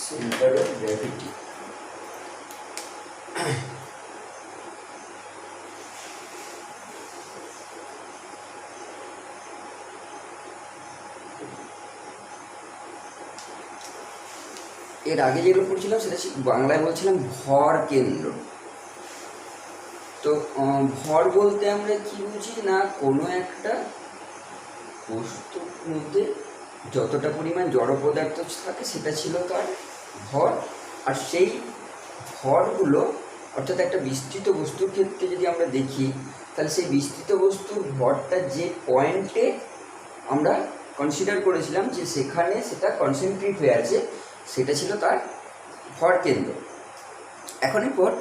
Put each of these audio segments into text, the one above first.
Centre of gravity. এর আগে যেগুলো পড়ছিলাম সেটা বাংলায় বলছিলাম ভর কেন্দ্র। তো ভর বলতে আমরা কি বুঝি না, কোনো একটা বস্তুর মধ্যে যতটা পরিমাণ জড় পদার্থ থাকে সেটা ছিল তার ভর। আর সেই ভরগুলো অর্থাৎ একটা বিস্তৃত বস্তুর ক্ষেত্রে যদি আমরা দেখি, তাহলে সেই বিস্তৃত বস্তুর ভরটা যে পয়েন্টে আমরা কনসিডার করেছিলাম যে সেখানে সেটা কনসেন্ট্রেট হয়ে আছে, সেটা ছিল তার ভর কেন্দ্র। এখন এরপর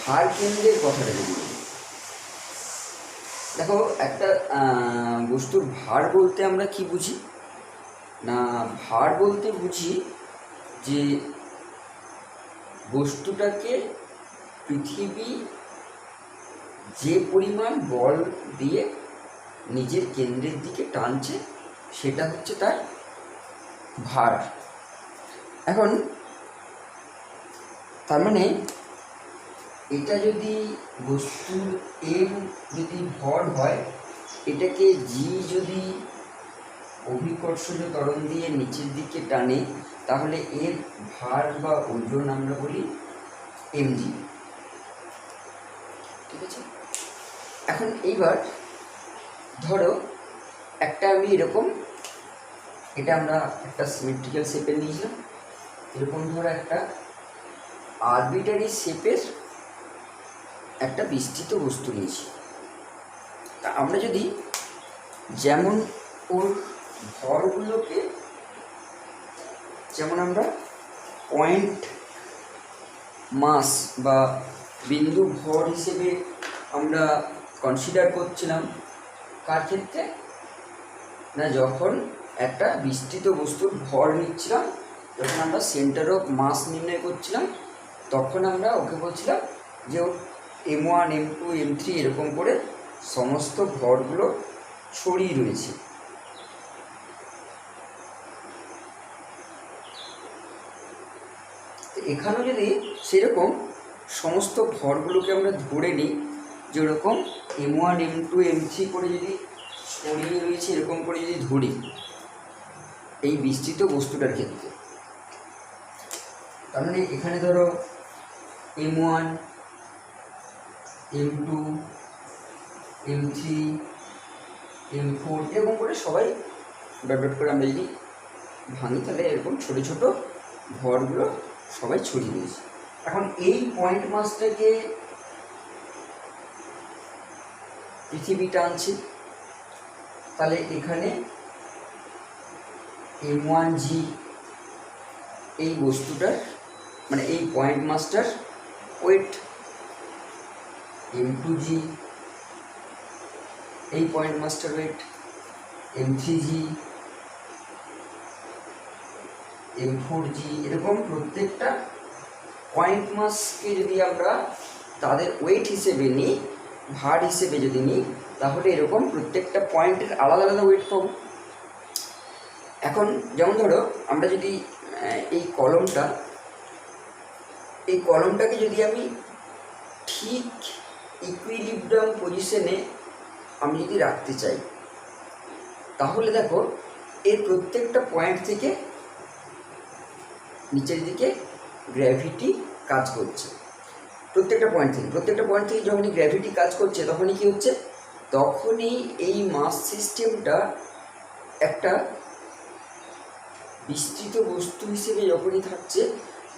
ভার কেন্দ্রের কথাটা যদি দেখো, একটা বস্তুর ভার বলতে আমরা কি বুঝি না, ভার বলতে বুঝি যে বস্তুটাকে পৃথিবী যে পরিমাণ বল দিয়ে নিজের কেন্দ্রের দিকে টানছে সেটা হচ্ছে তার ভার। এখন তার মানে এটা যদি বস্তুর এম যদি ভর হয়, এটাকে জি যদি অভিকর্ষজ ত্বরণ দিয়ে নিচের দিকে টানে, তাহলে এর ভার বা ওজন আমরা বলি এমজি। ঠিক আছে, এখন এইবার ধরো একটা আমি এরকম, এটা আমরা একটা সিমেট্রিক্যাল শেপে নিয়েছিলাম, এরকম ধরো একটা আরবিটারি শেপের একটা বিস্তৃত বস্তু নিয়েছি। তা আমরা যদি যেমন ওর ভরগুলোকে যেমন আমরা পয়েন্ট মাস বা বিন্দু ভর হিসেবে আমরা কনসিডার করছিলাম কার ক্ষেত্রে না, যখন একটা বিস্তৃত বস্তুর ভর নিচ্ছিলাম, যখন আমরা সেন্টার অফ মাস নির্ণয় করছিলাম, তখন আমরা ওকে বলছিলাম যে ওর M1 M2 M3 এরকম করে সমস্ত ভরগুলো ছড়িয়ে রয়েছে। এখানেও যদি সেরকম সমস্ত ভরগুলোকে আমরা ধরে নিই, যেরকম M1 M2 M3 করে যদি ছড়িয়ে রয়েছে এরকম করে যদি ধরি এই বিস্তৃত বস্তুটার ক্ষেত্রে, তার মানে এখানে ধরো M1 M2 M3 M4 এরকম করে সবাই ডট ডট করে আমরা যদি ভাঙি, তাহলে এরকম ছোটো ছোটো ভরগুলো সবাই ছড়িয়ে দিয়েছে। এখন এই পয়েন্ট মাসটাকে পৃথিবী টানছে, তাহলে এখানে M1G এই বস্তুটার মানে এই পয়েন্ট মাসটার ওয়েট, M2G এই point master wait, M3G M4G এরকম প্রত্যেকটা পয়েন্ট মাসকে যদি আমরা তাদের ওয়েট হিসেবে নিই, ভার হিসেবে যদি নিই, তাহলে এরকম প্রত্যেকটা পয়েন্টের আলাদা আলাদা ওয়েট পাবো। এখন যেমন ধরো আমরা যদি এই কলমটাকে যদি আমি ঠিক ইকুইলিব্রিয়াম পজিশনে আমি যদি রাখতে চাই, তাহলে দেখো এর প্রত্যেকটা পয়েন্ট থেকে নিচের দিকে গ্র্যাভিটি কাজ করছে। প্রত্যেকটা পয়েন্ট থেকে যখনই গ্র্যাভিটি কাজ করছে, তখনই কী হচ্ছে, তখনই এই মাস সিস্টেমটা একটা বিস্তৃত বস্তু হিসেবে যখনই থাকছে,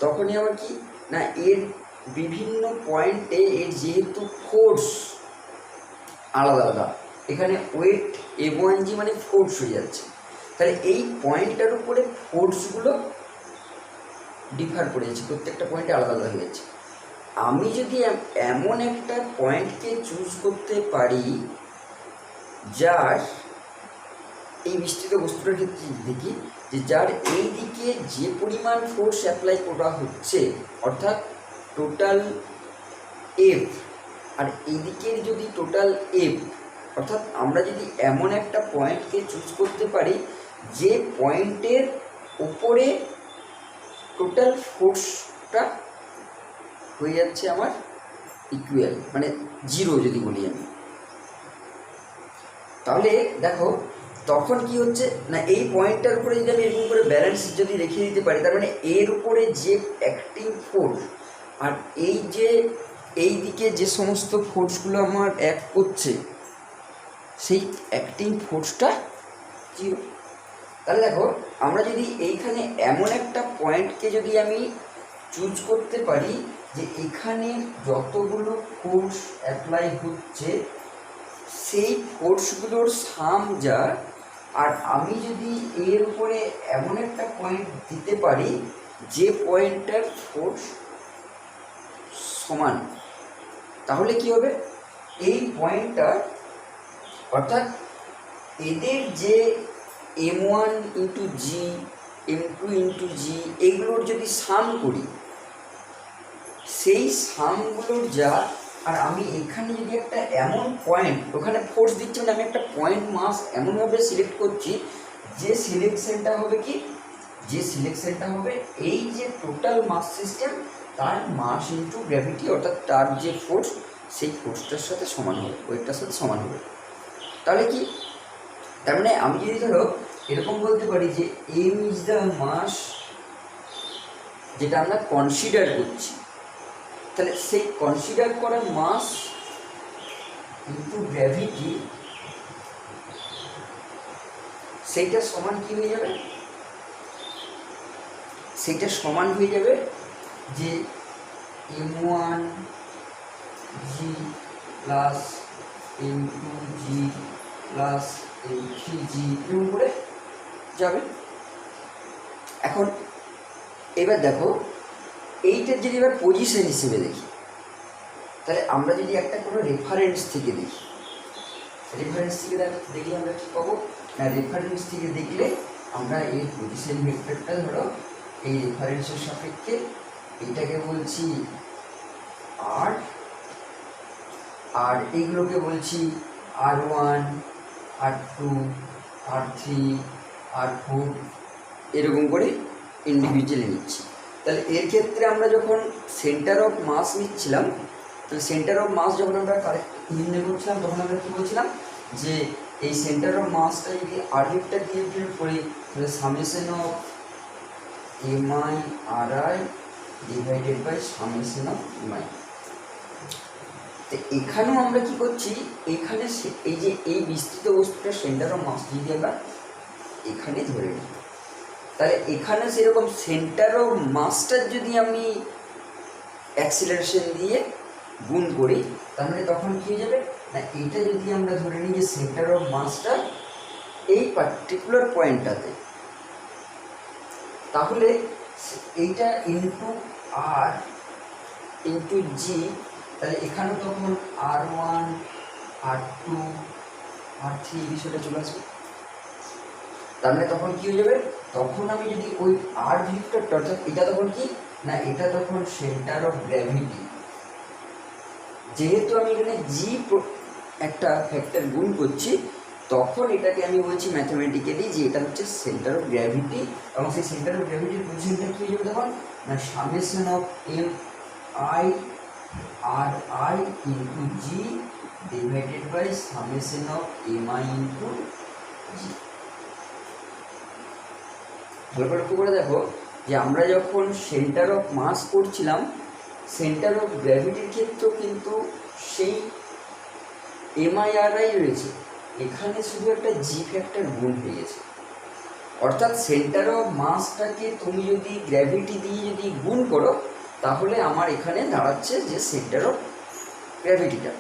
তখনই আবার কি না, এর বিভিন্ন পয়েন্টে এর যেহেতু ফোর্স আলাদা আলাদা, এখানে ওয়েট M1G মানে ফোর্স হয়ে যাচ্ছে, তাহলে এই পয়েন্টটার উপরে ফোর্সগুলো ডিফার করে যাচ্ছে, প্রত্যেকটা পয়েন্টে আলাদা আলাদা হয়ে যাচ্ছে। আমি যদি এমন একটা পয়েন্টকে চুজ করতে পারি যার এই বিস্তৃত বস্তুটার ক্ষেত্রে দেখি যে যার এই দিকে যে পরিমাণ ফোর্স অ্যাপ্লাই করা হচ্ছে, অর্থাৎ টোটাল এফ, আর এই দিকের যদি টোটাল এফ, অর্থাৎ আমরা যদি এমন একটা পয়েন্টকে চুজ করতে পারি যে পয়েন্টের ওপরে টোটাল ফোর্সটা হয়ে যাচ্ছে আমার ইকুয়াল, মানে 0 যদি বলি আমি। তাহলে দেখো তখন কি হচ্ছে না, এই পয়েন্টটার উপরে যদি আমি এরকম করে ব্যালেন্স যদি রেখে দিতে পারি, তার মানে এর উপরে যে অ্যাক্টিং ফোর্স আর এই যে এই দিকে যে সমস্ত ফোর্সগুলো আমার অ্যাক্ট করছে সেই অ্যাক্টিং ফোর্সটা 0। তাহলে দেখো আমরা যদি এইখানে এমন একটা পয়েন্টকে যদি আমি চুজ করতে পারি যে এখানে যতগুলো ফোর্স অ্যাপ্লাই হচ্ছে সেই ফোর্সগুলোর সাম যা, আর আমি যদি এর উপরে এমন একটা পয়েন্ট দিতে পারি যে পয়েন্টটার ফোর্স সমান, তাহলে কি হবে, এই পয়েন্টটা অর্থাৎ এদের যে m1 ইন্টু জি, m2 ইন্টু জি, এগুলোর যদি সাম করি, সেই সামগুলোর যা, আর আমি এখানে যদি একটা এমন পয়েন্ট, ওখানে ফোর্স দিচ্ছি মানে আমি একটা পয়েন্ট মাস এমনভাবে সিলেক্ট করছি যে সিলেকশনটা হবে কি, যে সিলেকশনটা হবে এই যে টোটাল মাস সিস্টেম তার মাস ইন্টু গ্র্যাভিটি, অর্থাৎ তার যে ফোর্স সেই ফোর্সটার সাথে সমান হবে, ওয়েটটার সাথে সমান হবে। তাহলে কি, তার মানে আমি যদি ধরো এরকম বলতে পারি যে এম ইজ দ্য মাস, যেটা আমরা কনসিডার করছি, তাহলে সেই কনসিডার করা মাস ইন্টু গ্র্যাভিটি, সেইটা সমান কি হয়ে যাবে, সেইটা সমান হয়ে যাবে যে m1 G plus m2 G plus m3 জি, এরকম করে যাবে। এখন এবার দেখো এইটার যদি এবার পজিশন হিসেবে দেখি, তাহলে আমরা যদি একটা কোনো রেফারেন্স থেকে দেখি, রেফারেন্স থেকে দেখলে আমরা কী পাবো না, রেফারেন্স থেকে দেখলে আমরা এর পজিশন ভেক্টরটা ধরো এই রেফারেন্সের সাপেক্ষে এইটাকে বলছি আর, আর এইগুলোকে বলছি R1 R2 R3 R4, এরকম করে ইন্ডিভিজুয়ালি নিচ্ছি। তাহলে এর ক্ষেত্রে আমরা যখন সেন্টার অফ মাস নিচ্ছিলাম, তাহলে সেন্টার অফ মাস যখন আমরা নির্ণয় করছিলাম তখন আমরা কী বলছিলাম যে এই সেন্টার অফ মাসটা যদি আর ভেক্টর দিয়ে ফিল করি, তাহলে summation of MI R I divided by summation of MI. তো এখানেও আমরা কি করছি, এখানে এই যে এই বিস্তৃত বস্তুটার সেন্টার অফ মাস যদি আমরা এখানে ধরে নিই, তাহলে এখানে সেরকম সেন্টার অফ মাসটার যদি আমি অ্যাক্সিলারেশন দিয়ে গুণ করি, তাহলে তখন কী হয়ে যাবে না, এইটা যদি আমরা ধরে নিই যে সেন্টার অফ মাসটা এই পার্টিকুলার পয়েন্টটাতে, তাহলে এইটা ইন্টু আর ইন্টু জি, তাহলে এখানেও তখন R1 R2 R3 এই বিষয়টা চলে আসবে। তাহলে তখন কী হয়ে যাবে, তখন আমি যদি ওই আর ভেক্টরটা, অর্থাৎ এটা তখন কি না, এটা তখন সেন্টার অফ গ্র্যাভিটি, যেহেতু আমি এখানে জি একটা ফ্যাক্টর গুণ করছি, তখন এটাকে আমি বলছি ম্যাথমেটিক্যালি যে এটা হচ্ছে সেন্টার অফ গ্র্যাভিটি, এবং সেই সেন্টার অফ গ্র্যাভিটির পজিশনটা কী হয়ে যাবে তখন না, summation of M I R I into G divided by summation of M I into G. ভালো করে লক্ষ্য করে দেখো যে আমরা যখন সেন্টার অফ মাস করছিলাম, সেন্টার অফ গ্র্যাভিটির ক্ষেত্রেও কিন্তু সেই এমআইআরআই রয়েছে, এখানে শুধু একটা জি ফ্যাক্টর গুণ হয়ে গেছে। অর্থাৎ সেন্টার অফ মাসটাকে তুমি যদি গ্র্যাভিটি দিয়ে যদি গুণ করো, তাহলে আমার এখানে দাঁড়াচ্ছে যে সেন্টার অফ গ্র্যাভিটিটা।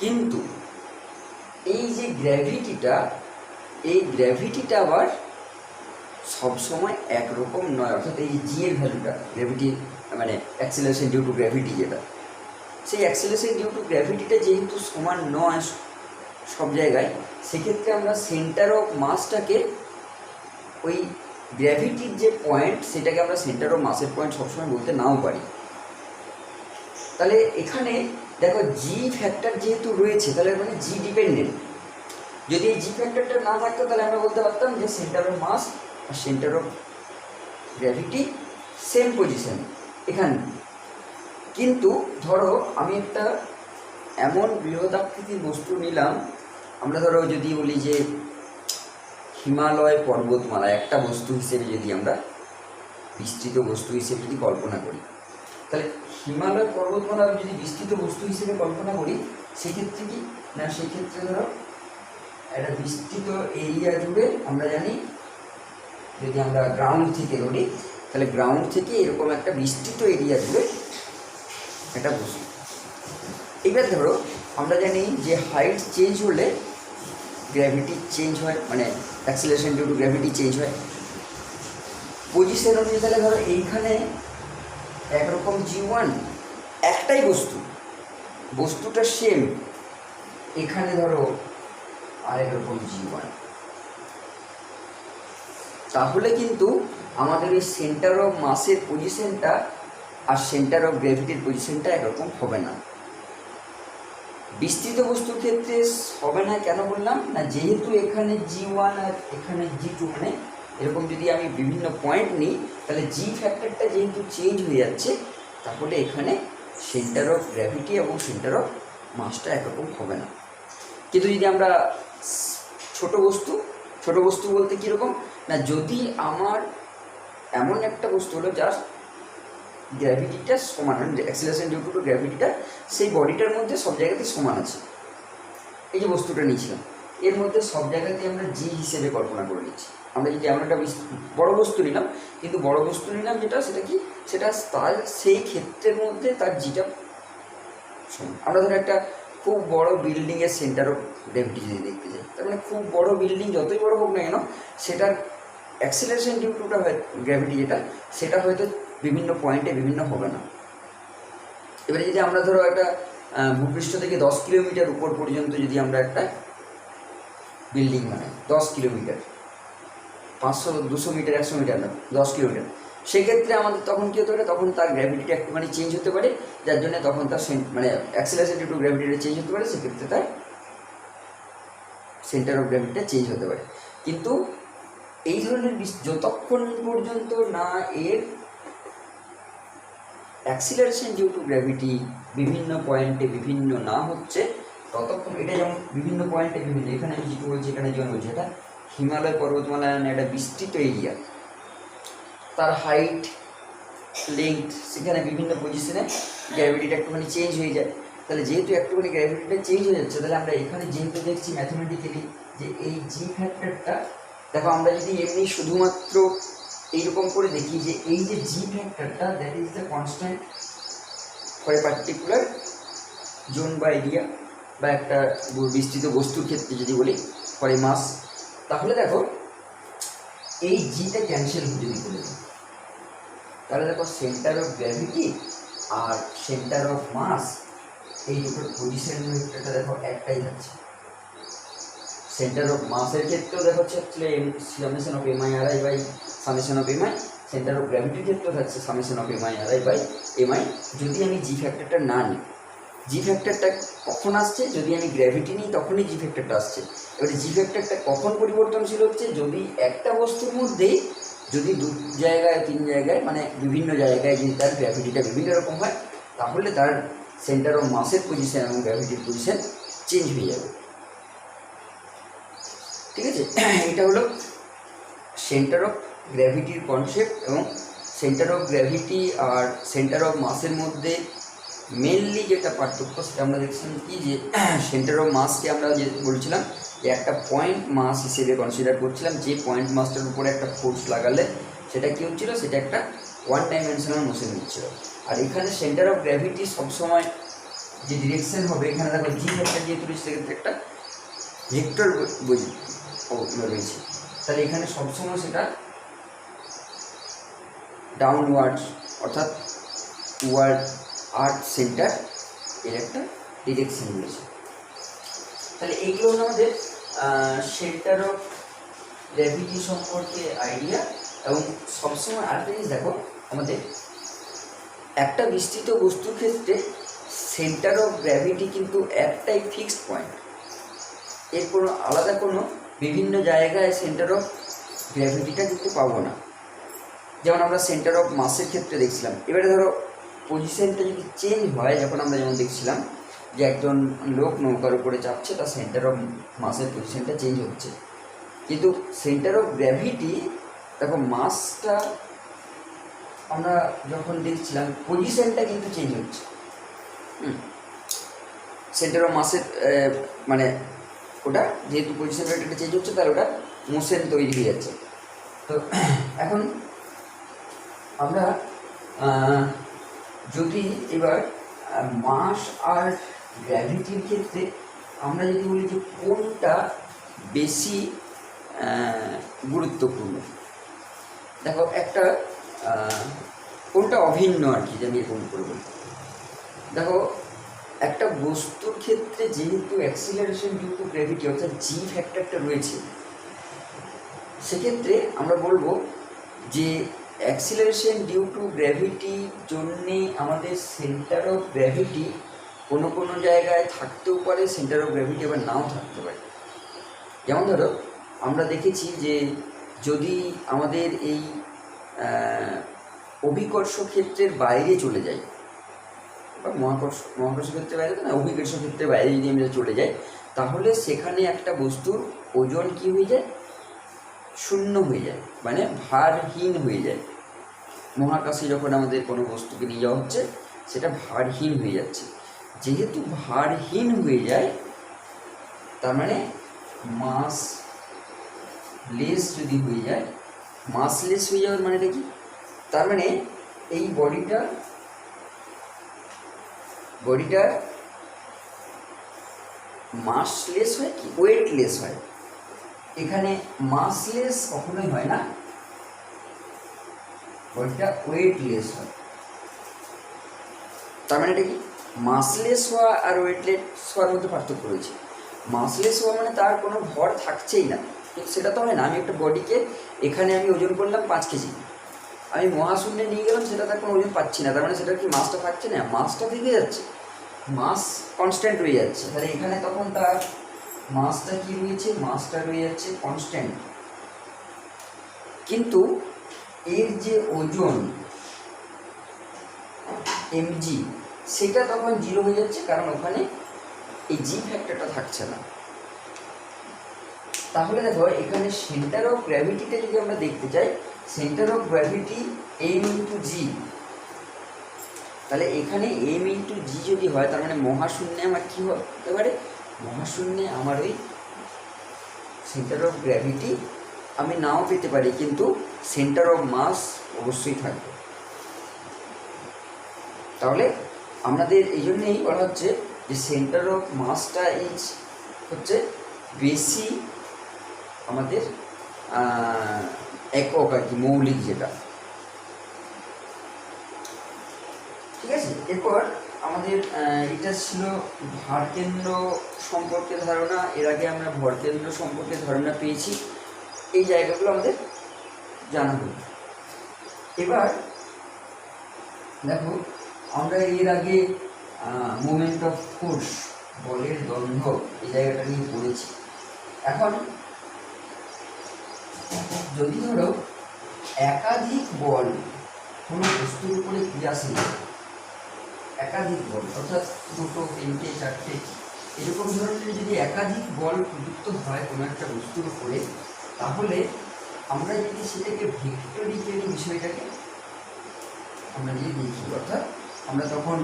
কিন্তু এই যে গ্র্যাভিটিটা, এই গ্র্যাভিটিটা আবার সবসময় একরকম নয়, অর্থাৎ এই জি এর ভ্যালুটা, গ্র্যাভিটি মানে অ্যাক্সিলারেশন ডিউ টু গ্র্যাভিটি যেটা, সেই অ্যাক্সিলারেশন ডিউ টু গ্র্যাভিটিটা যেহেতু সমান নয় সব জায়গায়, সেক্ষেত্রে আমরা সেন্টার অফ মাসটাকে ওই গ্র্যাভিটির যে পয়েন্ট সেটাকে আমরা সেন্টার অফ মাসের পয়েন্ট সবসময় বলতে নাও পারি। তাহলে এখানে দেখো জি ফ্যাক্টর যেহেতু রয়েছে, তাহলে মানে জি ডিপেন্ডেন্ট। যদি এই জি ফ্যাক্টরটা না থাকতো তাহলে আমরা বলতে পারতাম যে সেন্টার অফ মাস আর centre of gravity same position এখানে। কিন্তু ধরো আমি একটা এমন বৃহদাকৃতির বস্তু নিলাম, আমরা ধরো যদি বলি যে হিমালয় পর্বতমালা একটা বস্তু হিসেবে যদি আমরা বিস্তৃত বস্তু হিসেবে যদি কল্পনা করি, তাহলে হিমালয় পর্বতমালা যদি বিস্তৃত বস্তু হিসেবে কল্পনা করি, সেক্ষেত্রে কি না, সেক্ষেত্রে ধরো একটা বিস্তৃত এরিয়া জুড়ে আমরা জানি, যদি আমরা গ্রাউন্ড থেকে ধরি, তাহলে গ্রাউন্ড থেকে এরকম একটা বিস্তৃত এরিয়া জুড়ে একটা বস্তু। এবার ধরো আমরা জানি যে হাইট চেঞ্জ হলে গ্র্যাভিটি চেঞ্জ হয়, মানে acceleration due to gravity change হয়। পজিশন অনুযায়ী তাহলে ধরো এইখানে একরকম G1, একটাই বস্তু, বস্তুটা সেম, এখানে ধরো আরেক রকম G1, তাহলে কিন্তু আমাদের এই সেন্টার অফ মাসের পজিশনটা আর সেন্টার অফ গ্র্যাভিটির পজিশনটা একরকম হবে না। বিস্তৃত বস্তুর ক্ষেত্রে হবে না, কেন বললাম না, যেহেতু এখানে G1 আর এখানে G2, মানে এরকম যদি আমি বিভিন্ন পয়েন্ট নিই, তাহলে G ফ্যাক্টরটা যেহেতু চেঞ্জ হয়ে যাচ্ছে, তাহলে এখানে সেন্টার অফ গ্র্যাভিটি এবং সেন্টার অফ মাসটা একরকম হবে না। কিন্তু যদি আমরা ছোট বস্তু বলতে কীরকম না, যদি আমার এমন একটা বস্তু হলো যার গ্র্যাভিটিটা সমান, অ্যাক্সিলারেশন ডিউ টু গ্র্যাভিটিটা সেই বডিটার মধ্যে সব জায়গাতে সমান আছে, এই যে বস্তুটা নিয়েছিলাম এর মধ্যে সব জায়গাতে আমরা জি হিসেবে কল্পনা করে নিচ্ছি। আমরা যদি এমন একটা বড় বস্তু নিলাম, কিন্তু বড় বস্তু নিলাম যেটা, সেটা কি, সেটা তার সেই ক্ষেত্রের মধ্যে তার জিটা সমান। আমরা ধরো একটা খুব বড় বিল্ডিংয়ের সেন্টার অফ গ্র্যাভিটি যদি দেখতে যাই, তার মানে খুব বড় বিল্ডিং যতই বড় হোক না কেন, সেটার অ্যাক্সিলারেশন ডিউ টুটা হয় গ্র্যাভিটি যেটা, সেটা হয়তো বিভিন্ন পয়েন্টে বিভিন্ন হবে না। এবারে যদি আমরা ধরো একটা ভূপৃষ্ঠ থেকে 10 কিলোমিটার উপর পর্যন্ত যদি আমরা একটা বিল্ডিং বানাই, 10 কিলোমিটার, 500, 200 মিটার, 100 মিটার না, 10 কিলোমিটার, সেক্ষেত্রে আমাদের তখন কী হতে পারে, তখন তার গ্র্যাভিটিটা একটুখানি চেঞ্জ হতে পারে, যার জন্য তখন তার মানে অ্যাক্সিলারেশন ডিউ টু গ্র্যাভিটিটা চেঞ্জ হতে পারে, সেক্ষেত্রে তার সেন্টার অফ গ্র্যাভিটিটা চেঞ্জ হতে পারে। কিন্তু এই ধরনের যতক্ষণ পর্যন্ত না এর অ্যাক্সিলারেশন ডিউ টু গ্র্যাভিটি বিভিন্ন পয়েন্টে বিভিন্ন না হচ্ছে, ততক্ষণ এটা যেমন বিভিন্ন পয়েন্টে বিভিন্ন, এখানে আমি যেটু বলছি, এখানে যেমন বলছি, এটা হিমালয় পর্বতমালা একটা বিস্তৃত এরিয়া, তার হাইট, লেংথ, সেখানে বিভিন্ন পজিশনে গ্র্যাভিটিটা একটুখানি চেঞ্জ হয়ে যায়। তাহলে যেহেতু একটুখানি গ্র্যাভিটিটা চেঞ্জ হয়ে যাচ্ছে, তাহলে আমরা এখানে যেহেতু দেখছি ম্যাথমেটিক্যালি যে এই জি ফ্যাক্টরটা, দেখো আমরা যদি এমনি শুধুমাত্র এইরকম করে দেখি যে এই যে জি ফ্যাক্টরটা, that is the constant for a particular zone বা এরিয়া, বা একটা বিস্তৃত বস্তুর ক্ষেত্রে যদি বলি ফর এ মাস, তাহলে দেখো এই জিটা ক্যান্সেল যদি করে দিই, তাহলে দেখো সেন্টার অফ গ্র্যাভিটি আর সেন্টার অফ মাস এই দুটোর পজিশন ভেক্টরটা দেখো একটাই থাকছে। সেন্টার অফ মাসের ক্ষেত্রেও দেখো হচ্ছে summation of MI R I by summation of MI, centre of গ্র্যাভিটির ক্ষেত্রেও থাকছে summation of MI R I by MI, যদি আমি জি ফ্যাক্টরটা না নিই। জি ফ্যাক্টরটা কখন আসছে, যদি আমি গ্র্যাভিটি নিই তখনই জি ফ্যাক্টরটা আসছে। এবারে জি ফ্যাক্টরটা কখন পরিবর্তনশীল হচ্ছে, যদি একটা বস্তুর মধ্যেই যদি 2 জায়গায় 3 জায়গায়, মানে বিভিন্ন জায়গায় যদি তার গ্র্যাভিটিটা বিভিন্ন রকম হয়, তাহলে তার সেন্টার অফ মাসের পজিশন এবং গ্র্যাভিটির পজিশন চেঞ্জ হয়ে যাবে। ঠিক আছে, এটা হলো সেন্টার অফ গ্র্যাভিটির কনসেপ্ট। এবং সেন্টার অফ গ্র্যাভিটি আর সেন্টার অফ মাসের মধ্যে মেনলি যেটা পার্থক্য, সেটা আমরা দেখছিলাম কি, যে সেন্টার অফ মাসকে আমরা যে বলছিলাম যে একটা পয়েন্ট মাস হিসেবে কনসিডার করছিলাম, যে পয়েন্ট মাসটার উপরে একটা ফোর্স লাগালে সেটা কী হচ্ছিলো, সেটা একটা 1 ডাইমেনশনাল মোশন নিচ্ছিল। আর এখানে সেন্টার অফ গ্র্যাভিটি সবসময় যে ডিরেকশন হবে, এখানে দেখো জি ফ্যাক্টর যেহেতু সেক্ষেত্রে একটা ভেক্টর রয়েছে, তাহলে এখানে সবসময় সেটা ডাউনওয়ার্ড, অর্থাৎ টুয়ার্ড আর্থ সেন্টার এর একটা ডিরেকশন রয়েছে। তাহলে এইগুলো হলো আমাদের সেন্টার অফ গ্র্যাভিটি সম্পর্কে আইডিয়া। এবং সবসময় আরেকটা জিনিস দেখো, আমাদের একটা বিস্তৃত বস্তুর ক্ষেত্রে সেন্টার অফ গ্র্যাভিটি কিন্তু একটাই ফিক্সড পয়েন্ট, এর কোনো আলাদা কোনো বিভিন্ন জায়গায় সেন্টার অফ গ্র্যাভিটিটা কিন্তু পাবো না। যেমন আমরা সেন্টার অফ মাসের ক্ষেত্রে দেখছিলাম। এবারে ধরো পজিশনটা যদি চেঞ্জ হয়, যখন আমরা যেমন দেখছিলাম যে একজন লোক নৌকার উপরে চাপছে, তার সেন্টার অফ মাসের পজিশনটা চেঞ্জ হচ্ছে, কিন্তু সেন্টার অফ গ্র্যাভিটি দেখো মাসটা আমরা যখন দেখছিলাম পজিশনটা কিন্তু চেঞ্জ হচ্ছে। সেন্টার অফ মাসের মানে ওটা যেহেতু পজিশনটা একটা চেঞ্জ হচ্ছে, তাহলে ওটা মোশন তৈরি হয়ে যাচ্ছে। তো এখন আমরা যদি এবার মাস আর গ্র্যাভিটির ক্ষেত্রে আমরা যদি বলি যে কোনটা বেশি গুরুত্বপূর্ণ, দেখো একটা কোনটা অভিন্ন আর কি, যে আমি এরকম করে বলি। দেখো একটা বস্তুর ক্ষেত্রে যেহেতু অ্যাক্সিলারেশন ডিউ টু গ্র্যাভিটি অর্থাৎ জি ফ্যাক্টরটা রয়েছে, সেক্ষেত্রে আমরা বলবো যে অ্যাক্সিলারেশন ডিউ টু গ্র্যাভিটির জন্যে আমাদের সেন্টার অফ গ্র্যাভিটি কোনো কোনো জায়গায় থাকতেও পারে, সেন্টার অফ গ্র্যাভিটি আবার নাও থাকতে পারে। যেমন ধরো আমরা দেখেছি যে যদি আমাদের এই অভিকর্ষ ক্ষেত্রের বাইরে চলে যাই, বা মহাকর্ষ ক্ষেত্রের বাইরে না, অভিকর্ষ ক্ষেত্রের বাইরে যদি আমরা চলে যাই, তাহলে সেখানে একটা বস্তুর ওজন কী হয়ে যায়, শূন্য হয়ে যায়, মানে ভারহীন হয়ে যায়। মহাকাশে যখন আমাদের কোনো বস্তুকে নিয়ে যাওয়া হচ্ছে, সেটা ভারহীন হয়ে যাচ্ছে। যেহেতু ভারহীন হয়ে যায়, তার মানে মাস লেস যদি হয়ে যায়, মাস লেস হয়ে যাওয়ার মানেটা কি, তার মানে এই বডিটা মাসলেস হয় কি ওয়েটলেস হয়। এখানে মাসলেস কখনোই হয় না, বডিটা ওয়েটলেস হয়। তার মানে এটা কি, মাসলেস হওয়া আর ওয়েটলেস হওয়ার মধ্যে পার্থক্য রয়েছে। মাসলেস হওয়া মানে তার কোনো ভর থাকছেই না, কিন্তু সেটা তো হয় না। আমি একটা বডিকে এখানে আমি ওজন করলাম 5 কেজি, আমি মহাশূন্যে নিয়ে গেলাম, সেটা তার কোনো ওজন পাচ্ছি না, তার মানে সেটা কি মাসটা থাকছে না, মাসটা থেকে যাচ্ছে, মাস কনস্ট্যান্ট রয়ে যাচ্ছে। তাহলে এখানে তখন তার মাসটা কি রয়েছে, মাসটা রয়ে যাচ্ছে কনস্ট্যান্ট, কিন্তু এর যে ওজন এমজি, সেটা তখন 0 হয়ে যাচ্ছে, কারণ ওখানে এই জি ফ্যাক্টরটা থাকছে না। তাহলে দেখো এখানে সেন্টার অফ গ্র্যাভিটিটা যদি আমরা দেখতে চাই, centre of gravity M into G, তাহলে এখানে এম ইন্টু জি যদি হয়, তার মানে মহাশূন্যে আমার কী হতে পারে, মহাশূন্যে আমার ওই সেন্টার অফ গ্র্যাভিটি আমি নাও পেতে পারি, কিন্তু সেন্টার অফ মাস অবশ্যই থাকবে। তাহলে আমাদের এই জন্যেই বলা হচ্ছে যে সেন্টার অফ মাসটা হচ্ছে বেশি আমাদের একক আর কি, মৌলিক যেটা। ঠিক আছে, এরপর আমাদের এটা ছিল ভারকেন্দ্র সম্পর্কে ধারণা। এর আগে আমরা ভরকেন্দ্র সম্পর্কে ধারণা পেয়েছি, এই জায়গাগুলো আমাদের জানা হলো। এবার দেখো আমরা এর আগে মোমেন্ট অফ ফোর্স, বলের দ্বন্দ্ব, এই জায়গাটা নিয়ে পড়েছি। এখন যদি ধরো একাধিক বল কোনো বস্তুর উপরে ক্রিয়াশীল, একাধিক বল অর্থাৎ 2, 3, 4 এরকম ধরনের যদি একাধিক বল প্রযুক্ত হয় কোনো একটা বস্তুর উপরে, তাহলে আমরা যদি সেটাকে ভেক্টরিক্যাল বিষয়টাকে আমরা যদি দেখি, অর্থাৎ আমরা তখন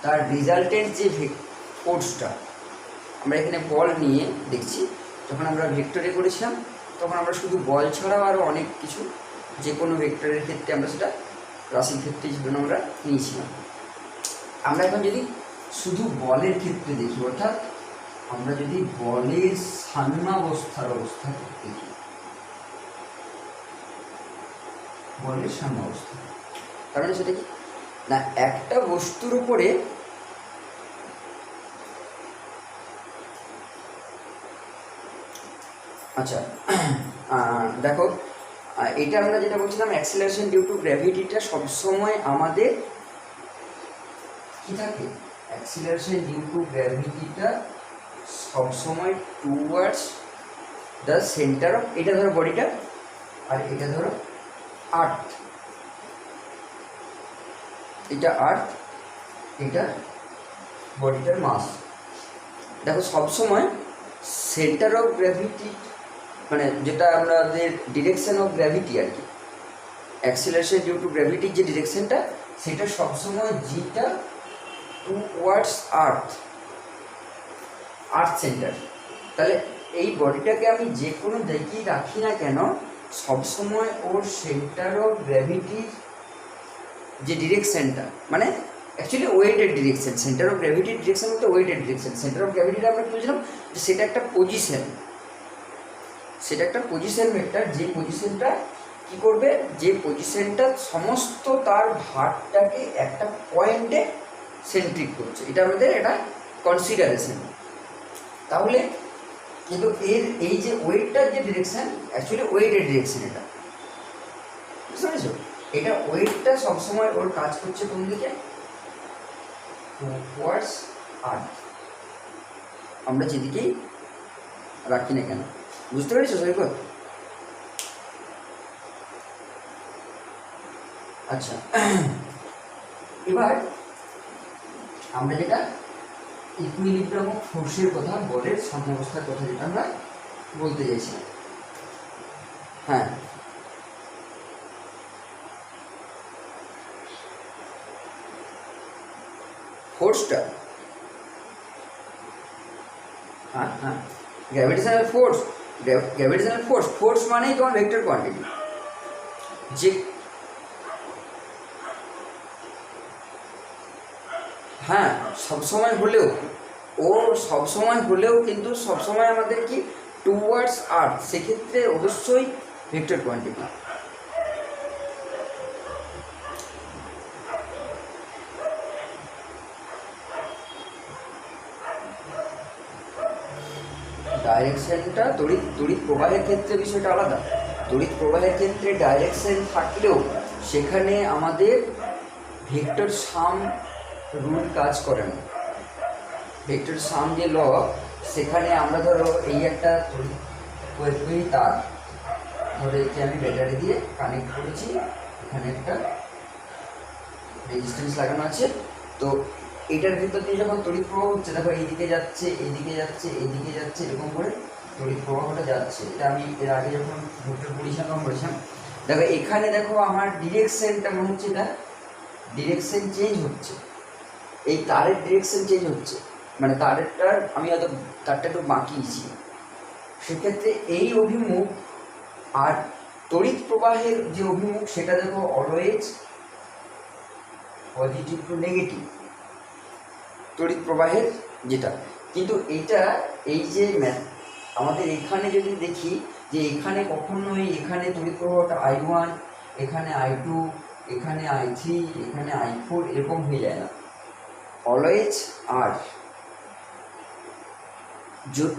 তার রেজাল্টেন্ট যে ফোর্সটা, আমরা এখানে বল নিয়ে দেখছি, যখন আমরা ভেক্টরে করেছিলাম তখন আমরা শুধু বল ছাড়াও আরও অনেক কিছু, যে কোনো ভেক্টরের ক্ষেত্রে আমরা সেটা রাশির ক্ষেত্রে যেগুলো আমরা নিয়েছিলাম। আমরা এখন যদি শুধু বলের ক্ষেত্রে দেখি, অর্থাৎ আমরা যদি বলের সাম্যাবস্থার অবস্থা দেখি, বলের সাম্যাবস্থা, তার মানে সেটা কি না, একটা বস্তুর উপরে আচ্ছা দেখো এটা আমরা যেটা বলছিলাম অ্যাক্সিলারেশন ডিউ টু গ্র্যাভিটিটা সবসময় আমাদের কি থাকে, অ্যাক্সিলারেশন ডিউ টু গ্র্যাভিটিটা সবসময় টুয়ার্ডস দ্য সেন্টার অফ, এটা ধরো বডিটা আর এটা ধরো আর্থ, এটা আর্থ, এটা বডিটার মাস। দেখো সবসময় সেন্টার অফ গ্র্যাভিটি মানে যেটা আমাদের ডিরেকশন অফ গ্র্যাভিটি আর কি, অ্যাক্সিলারেশন ডিউ টু গ্র্যাভিটির যে ডিরেকশনটা সেটা সবসময় জিটা টুওয়ার্ডস আর্থ সেন্টার। তাহলে এই বডিটাকে আমি যে কোনো জায়গায় রাখি না কেন সবসময় ওর সেন্টার অফ গ্র্যাভিটির যে ডিরেকশনটা মানে অ্যাকচুয়ালি ওয়েটের ডিরেকশন, সেন্টার অফ গ্র্যাভিটির ডিরেকশন বলতে ওয়েটের ডিরেকশন। সেন্টার অফ গ্র্যাভিটিটা আমরা কি বলছিলাম যে সেটা একটা পজিশন, সেটা একটা পজিশন ভেক্টর, যে পজিশনটা কী করবে, যে পজিশনটা সমস্ত তার ভারটাকে একটা পয়েন্টে সেন্ট্রিক করছে, এটা আমাদের এটা কনসিডারেশন। তাহলে কিন্তু এর এই যে ওয়েটটার যে ডিরেকশন অ্যাকচুয়ালি ওয়েটের ডিরেকশন, এটা বুঝতে পেরেছো? এটা ওয়েটটা সবসময় ওর কাজ করছে কোন দিকে, টুওয়ার্ডস আর্থ, আমরা যেদিকেই রাখি না কেন। বুঝতে পেরেছো সৈকত? আচ্ছা, এবার আমরা যেটা ইকুইলিব্রিয়াম অফ ফোর্সের কথা, বলের সাম্যাবস্থার কথা যেটা আমরা বলতে চাইছিলাম। হ্যাঁ, ফোর্সটা, হ্যাঁ হ্যাঁ, gravitational force, gravitational force, force মানেই তোমার ভেক্টর কোয়ান্টিটি। যে হ্যাঁ সবসময় হলেও, ও সবসময় হলেও কিন্তু সবসময় আমাদের কি টুওয়ার্ডস আর্থ, সেক্ষেত্রে অবশ্যই ভেক্টর কোয়ান্টিটি। ডাইরেকশনটা তড়িৎ প্রবাহের ক্ষেত্রে বিষয়টা আলাদা। তড়িৎ প্রবাহের ক্ষেত্রে ডাইরেকশন থাকলেও সেখানে আমাদের ভেক্টর সাম রুল কাজ করে না। ভেক্টর সাম যে ল, সেখানে আমরা ধরো এই একটা তড়িৎ তার ধরে একে আমি ব্যাটারি দিয়ে কানেক্ট করেছি, এখানে একটা রেজিস্ট্যান্স লাগানো আছে, তো এটার ভিতর দিয়ে যখন তড়িৎ প্রবাহ হচ্ছে, দেখো এইদিকে যাচ্ছে এইদিকে যাচ্ছে এইদিকে যাচ্ছে, এরকম করে তড়িৎ প্রবাহটা যাচ্ছে। এটা আমি এর আগে যখন ভোল্টের পরিসংখ্যান করেছিলাম, দেখো এখানে দেখো আমার ডিরেকশনটা মনে হচ্ছে এটা ডিরেকশন চেঞ্জ হচ্ছে, এই তারের ডিরেকশন চেঞ্জ হচ্ছে, মানে তারেরটার আমি হয়তো তারটা একটু বাঁকিয়েছি, সেক্ষেত্রে এই অভিমুখ আর তড়িৎ প্রবাহের যে অভিমুখ সেটা দেখো অলওয়েজ পজিটিভ টু নেগেটিভ, তড়িৎ প্রবাহের যেটা। কিন্তু এইটা এই যে আমাদের এখানে যদি দেখি যে এখানে কখনোই এখানে তড়িৎ প্রবাহটা I1, এখানে I2, এখানে I3, এখানে I4 এরকম হয়ে যায় না, অলওয়েজ আর।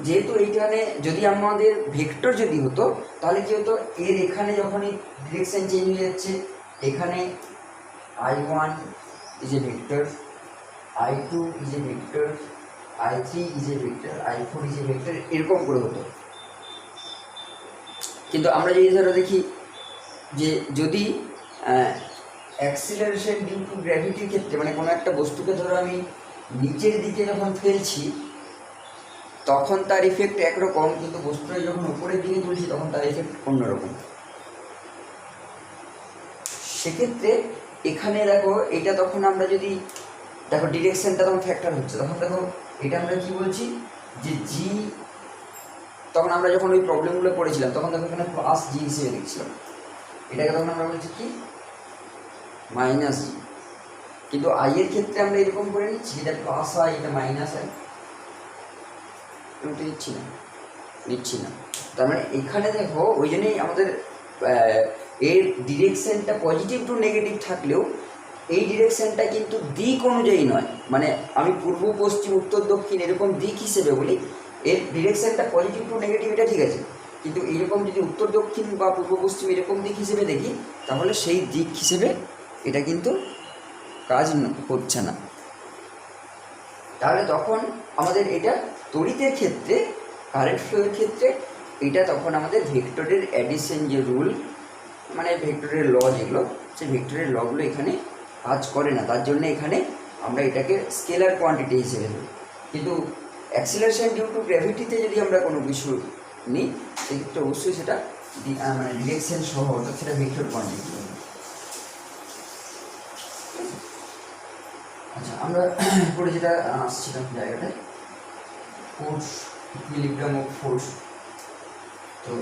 যেহেতু এইখানে যদি আমাদের ভেক্টর যদি হতো তাহলে কি হতো, এর এখানে যখনই ডিরেকশন চেঞ্জ হয়ে যাচ্ছে, এখানে I1 is a vector, I2 is a vector, I3 is a vector, I4 is a vector, এরকম করে হতো। কিন্তু আমরা যদি ধরো দেখি যে যদি অ্যাক্সিলারেশন ডিউ টু গ্র্যাভিটির ক্ষেত্রে, মানে কোনো একটা বস্তুকে ধরো আমি নিচের দিকে যখন ফেলছি তখন তার ইফেক্ট একরকম, কিন্তু বস্তুটা যখন উপরের দিকে তুলছি তখন তার ইফেক্ট অন্যরকম। সেক্ষেত্রে এখানে দেখো এটা তখন আমরা যদি দেখো ডিরেকশনটা তখন ফ্যাক্টর হচ্ছে, তখন দেখো এটা আমরা কি বলছি যে জি, তখন আমরা যখন ওই প্রবলেমগুলো পড়েছিলাম তখন দেখো এখানে প্লাস জি হিসেবে দেখছিলাম, এটাকে তখন আমরা বলছি কি মাইনাস জি। কিন্তু আই এর ক্ষেত্রে আমরা এরকম করে নিচ্ছি, এটা প্লাস আই, এটা মাইনাস আই, নিচ্ছি না। তার মানে এখানে দেখো ওই জন্যই আমাদের এর ডিরেকশনটা পজিটিভ টু নেগেটিভ থাকলেও এই ডিরেকশনটা কিন্তু দিক অনুযায়ী নয়, মানে আমি পূর্ব পশ্চিম উত্তর দক্ষিণ এরকম দিক হিসেবে বলি, এর ডিরেকশনটা পজিটিভ টু নেগেটিভ এটা ঠিক আছে, কিন্তু এরকম যদি উত্তর দক্ষিণ বা পূর্ব পশ্চিম এরকম দিক হিসেবে দেখি তাহলে সেই দিক হিসেবে এটা কিন্তু কাজ হচ্ছে না। তাহলে তখন আমাদের এটা তড়িতের ক্ষেত্রে, কারেন্ট ফ্লোয়ের ক্ষেত্রে এটা তখন আমাদের ভেক্টরের অ্যাডিশন যে রুল, মানে ভেক্টরের ল যেগুলো, সেই ভেক্টরের লগুলো এখানে কাজ করে না, তার জন্য এখানে আমরা এটাকে স্কেলার কোয়ান্টিটি হিসেবে নিই। কিন্তু অ্যাক্সিলারেশন ডিউ টু গ্র্যাভিটিতে যদি আমরা কোনো কিছু নিই সেক্ষেত্রে অবশ্যই সেটা মানে ডিরেকশন সহ, অর্থাৎ সেটা ভেক্টর কোয়ান্টিটি হবে। আচ্ছা, আমরা পরে যেটা আসছিলাম জায়গাটায়, ফোর্স, ইকুইলিব্রিয়াম অফ ফোর্স। তো